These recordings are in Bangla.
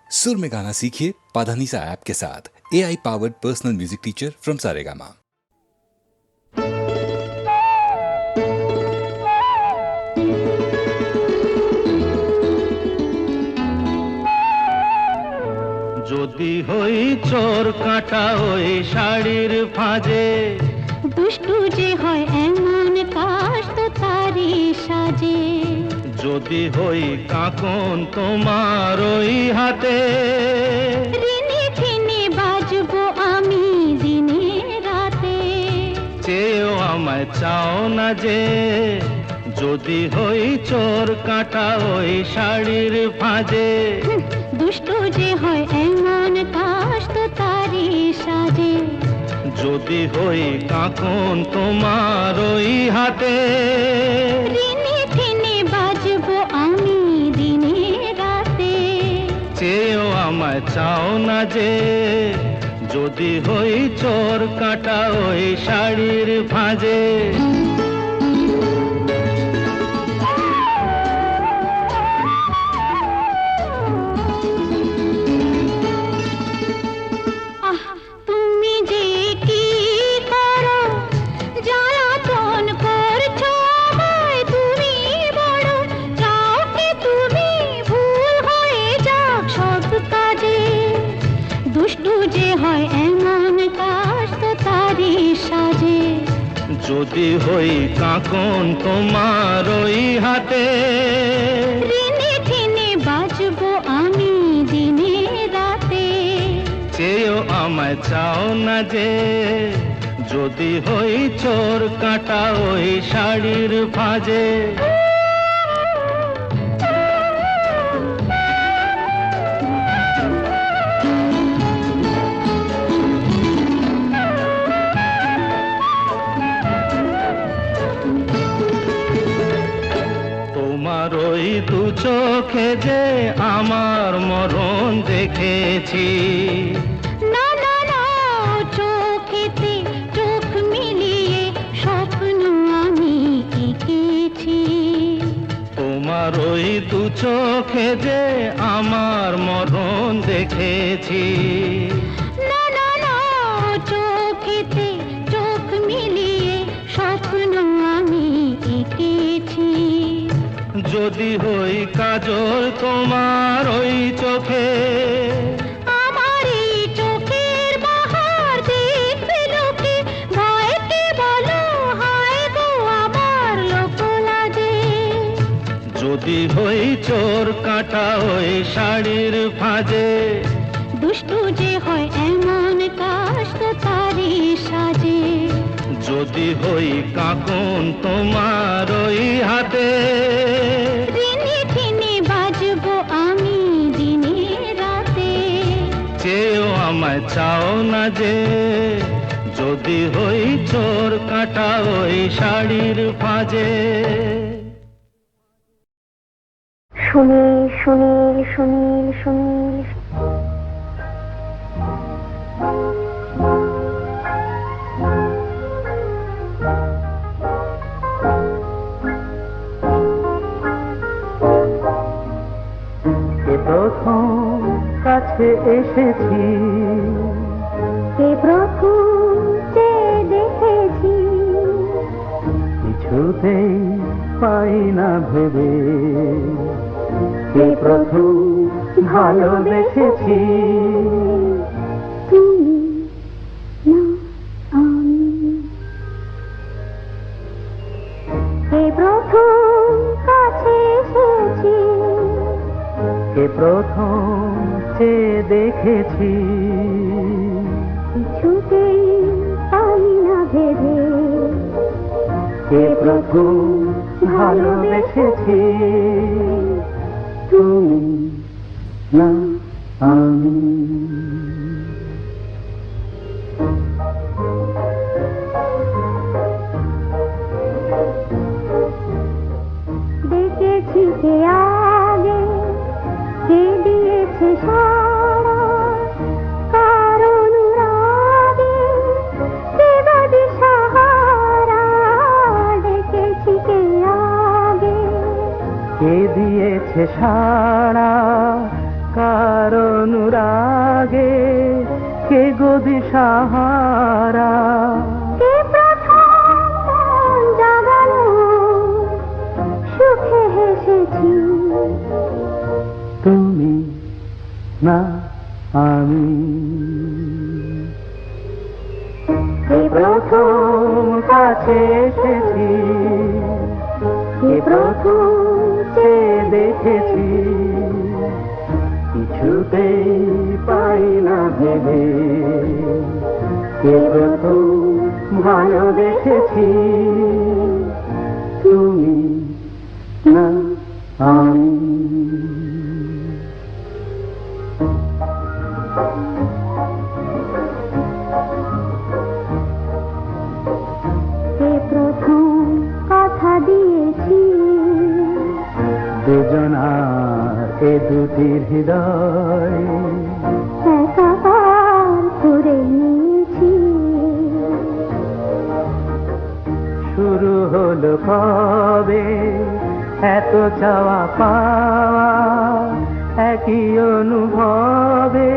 सुर में गाना सीखिए पाधानीसा ऐप के साथ। AI powered personal music teacher from Saregama. যদি হই চোর কাঁটা ওই শাড়ির ফাঁজে, দুষ্টু যে হয় এমন কাশ তো তারি সাজে। যদি হই কাঁকন তোমার ওই হাতে, ঋণে ঠেনে বাজবো আমি দিনে রাতে। চেয়েও আমায় চাও না যে, যদি হই চোর কাঁটা ওই শাড়ির ফাঁজে। দুষ্টু যে হয় এমন কাশ তো তারি সাজে। যদি হই কাঁকন তোমার ওই হাতে, ঋণে ঠেনে বাজবো আমি দিনে রাতে। চেয়েও আমায় চাও না যে, যদি হই চোর কাঁটা ওই শাড়ির ফাঁজে। তুমি যে কি করো, জ্বালাতন করছো আমায় তুমি বড়। চাও কি তুমি ভুল হয়ে যাক সব কাজে। দুষ্টু যে হয় এমন কাশ তো তারি সাজে। যদি হই কাঁকন তোমার ওই হাতে, ঋণে ঠেনে বাজবো আমি দিনে রাতে। চেয়েও আমায় চাও না যে, যদি হই চোর কাঁটা ওই শাড়ির ফাঁজে। তোমার ওই দু চোখে যে আমার মরণ দেখেছি। না না না, চোখেতে চোখ মিলিয়ে স্বপ্ন আমি এঁকেছি। তোমার ওই দু চোখে যে আমার মরণ দেখেছি। না না না, চোখেতে চোখ মিলিয়ে স্বপ্ন আমি এঁকেছি। যদি হই কাজল তোমার ওই চোখে, আমার এই চোখের বাহার দেখবে লোকে। ভয়কে বলো হায় গো আমার লোক লাজে। যদি হই চোর কাঁটা ওই শাড়ির ফাঁজে। দুষ্টু যে হয় এমন কাশ তো তারি সাজে। যদি হই কাঁকন তোমার ওই হাতে, ঋণে ঠেনে বাজবো আমি দিনে রাতে। চেয়েও আমায় চাও না যে, যদি হই চোর কাঁটা ওই শাড়ির ফাঁজে। সুনীল সুনীল সুনীল সুনীল প্রথম কাছে এসেছি, কে প্রথম যে দেখেছি। কিছুতেই পাই না ভেবে, কে প্রথম ভালোবেসেছি। তুমি না আমি, কে প্রথম কাছে এসেছি। কে প্রথম যে দেখেছি, কিছুতেই পাই না ভেবে। কে প্রথম ভালোবেসেছি। তুমি না আমি। দেখেছি কে আগে, কে দিয়েছে সাড়া। কার অনুরাগে কে বা দিশাহারা। দেখেছি কে আগে, কে দিয়েছে সাড়া, কার কার অনুরাগে কে গো দিশাহারা? কে প্রথম জাগালো সুখে হেসেছি, তুমি না আমি। কে প্রথম কাছে এসেছি, কে প্রথম চেয়ে দেখেছি, কিছুতেই পাই না ভেবে, কে প্রথম ভালোবেসেছি, তুমি না আমি। কে প্রথম কথা দিয়েছি, দুজনার এ দুটি হৃদয় একাকার করে নিয়েছি, শুরু হলো কবে এত চাওয়া পাওয়া, একই অনুভবে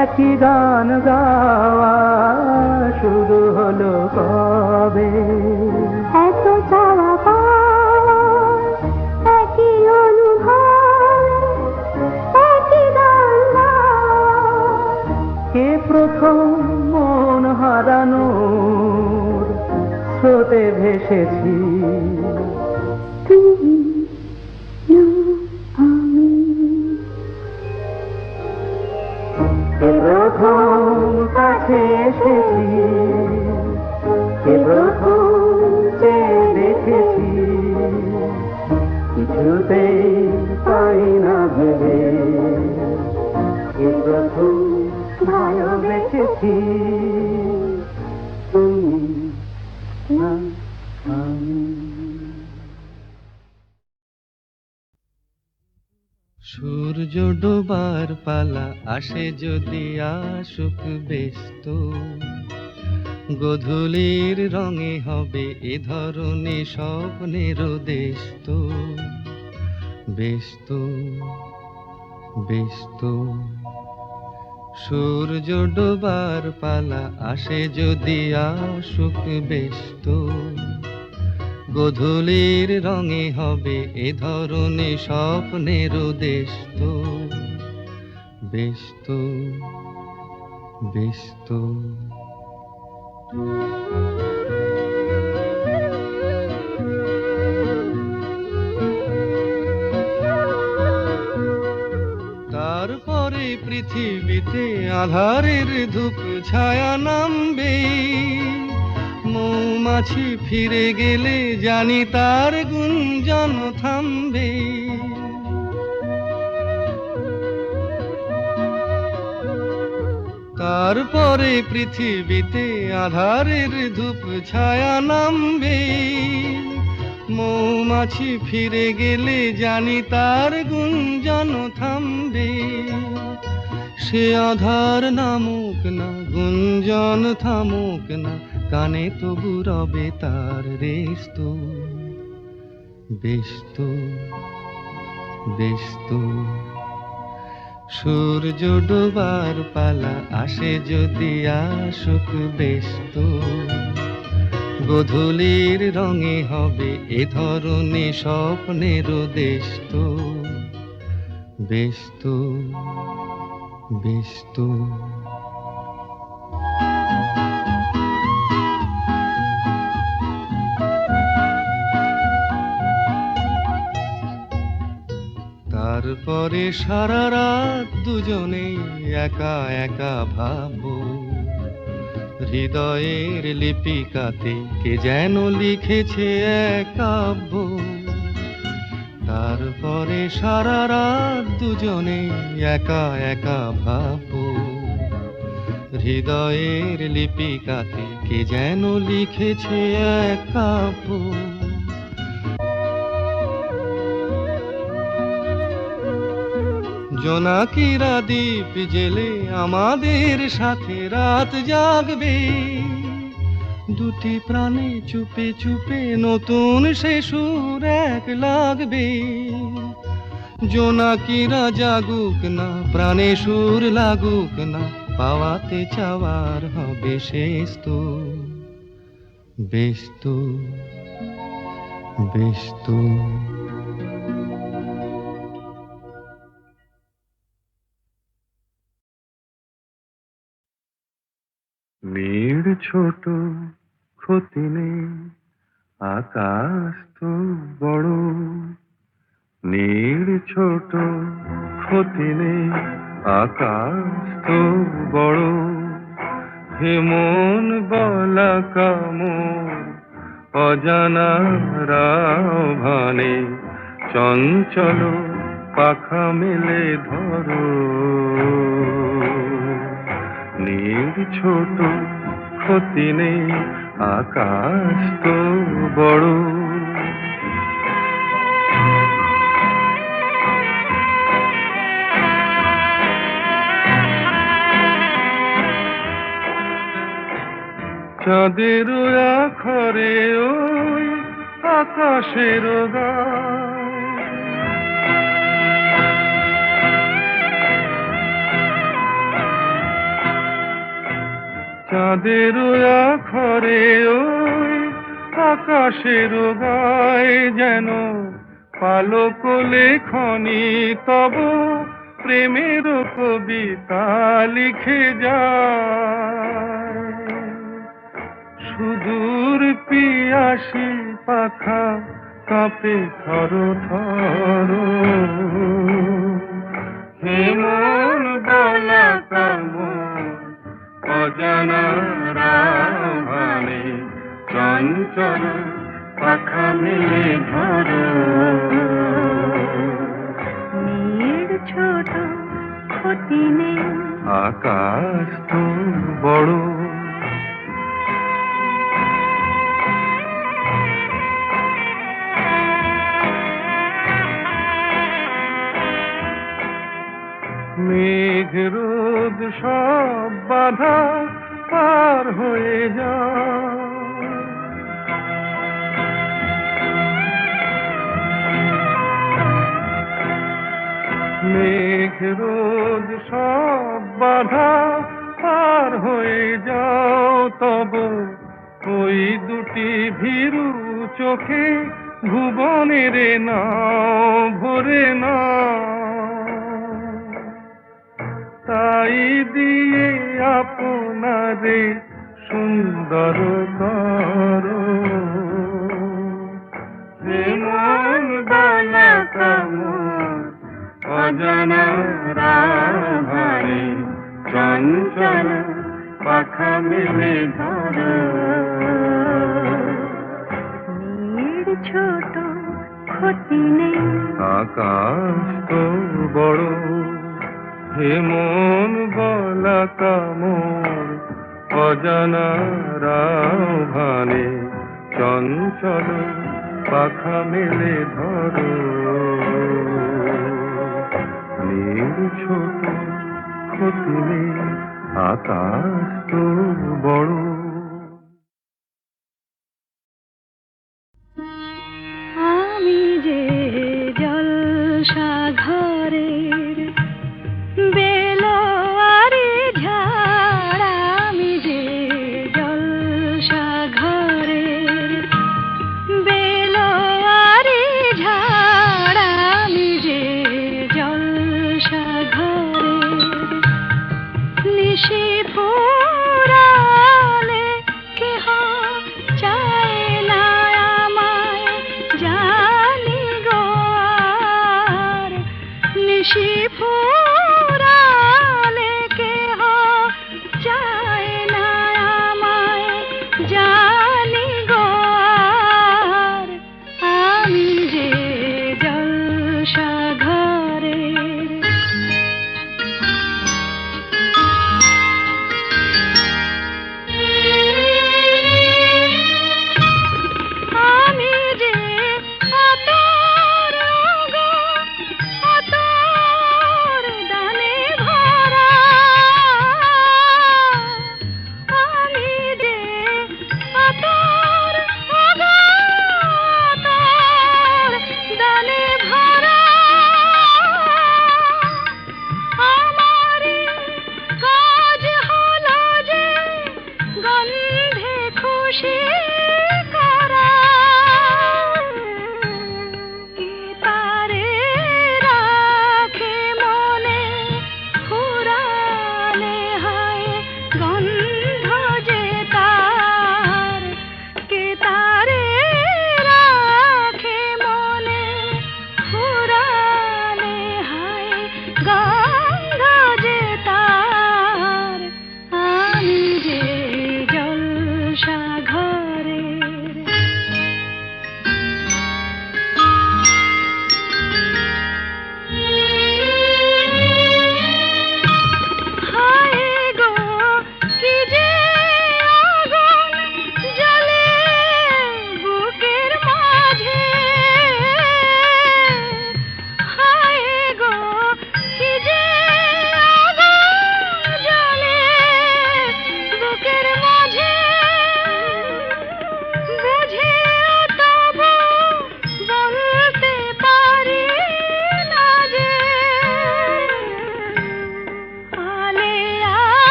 একই গান গাওয়া, শুরু হলো কবে এত চাওয়া পাওয়া, একই অনুভব, একই গান গাওয়া। কে প্রথম মন হারানোর স্রোতে ভেসেছি, তুমি না আমি। কে প্রথম কাছে এসেছি, কে প্রথম চেয়ে দেখেছি, কিছুতেই পাই না ভেবে, কে প্রথম ভালোবেসেছি, তুমি না আমি। সূর্য ডোবার পালা আসে যদি আসুক ব্যস্ত, গোধূলির রঙে হবে এ ধরনের স্বপ্নের দেশত, ব্যস্ত ব্যস্ত। সূর্য ডোবার পালা আসে যদি আসুক ব্যস্ত, গোধূলির রঙে হবে এ ধরনের স্বপ্নের দেশত, ব্যস্ত ব্যস্ত। তারপরে পৃথিবীতে আধারের ধূপ ছায়া নামবে, মৌমাছি ফিরে গেলে জানি তার গুঞ্জন থামবে। তারপরে পৃথিবীতে আধারের ধূপ ছায়া নামবে, মৌমাছি ফিরে গেলে জানি তার গুঞ্জন থামবে। সে আধার নামুক না, গুঞ্জন থামুক না, কানে তবু রবে তার রেস্ত, ব্যস্ত ব্যস্ত। সূর্য ডোবার পালা আসে যদি আসুক ব্যস্ত, গোধূলির রঙে হবে এ ধরনের স্বপ্নের দেশত, ব্যস্ত ব্যস্ত। তারপরে সারা রাত দুজনে একা একা ভাববো, হৃদয়ের লিপিকাতে কে যেন লিখেছে এক কাব্য। তারপরে সারা রাত দুজনে একা একা ভাববো, হৃদয়ের লিপিকাতে কে যেন লিখেছে এক কাব্য। জোনাকিরা দ্বীপ জেলে আমাদের সাথে রাত জাগবে, দুটি প্রাণে চুপে চুপে নতুন সে সুর এক লাগবে। জোনাকিরা জাগুক না, প্রাণে সুর লাগুক না, পাওয়াতে চাওয়ার হবে শেষ তো, বেশ তো, বেশ তো। মেয়ের ছোট ক্ষতি নেই, আকাশ তো বড়। নীড় ছোট ক্ষতি নেই, আকাশ তো বড়। হে মন বলা কামন, অজানা রাভানে চঞ্চল পাখা মেলে ধরো। নীড় ছোট ক্ষতি নেই, আকাশ তো বড়। চাঁদের আখরে ওই আকাশের গায়, চাঁদের আখরে ওই আকাশের গায় যেন পালক লেখনি তব প্রেমের কবিতা লিখে যায়। সুদূর পিয়াসী পাখা কাঁপে থর থর। হে মন বলা কামন, অজানা রাভানে চঞ্চল পাখা মেলে ধরো। নীড় ছোট ক্ষতি নেই, আকাশ তো বড়। মেঘ রোদ সব বাধা পার হয়ে যায়, মেঘ রোদ সব বাধা পার হয়ে যাও। তব ওই দুটি ভীরু চোখে ভুবনের নাও ভরে না, তাই দিয়ে আপনারে সুন্দর করো। হে মন বলা কামন, অজানা রাভানে চঞ্চল পাখা মেলে ধরো। নীড় ছোট ক্ষতি নেই, আকাশ তো বড়। হে মন বলা কামন, অজানা রাভানে চঞ্চল পাখা মেলে ধরো। নীড় ছোট ক্ষতি নেই, আকাশ তো বড়।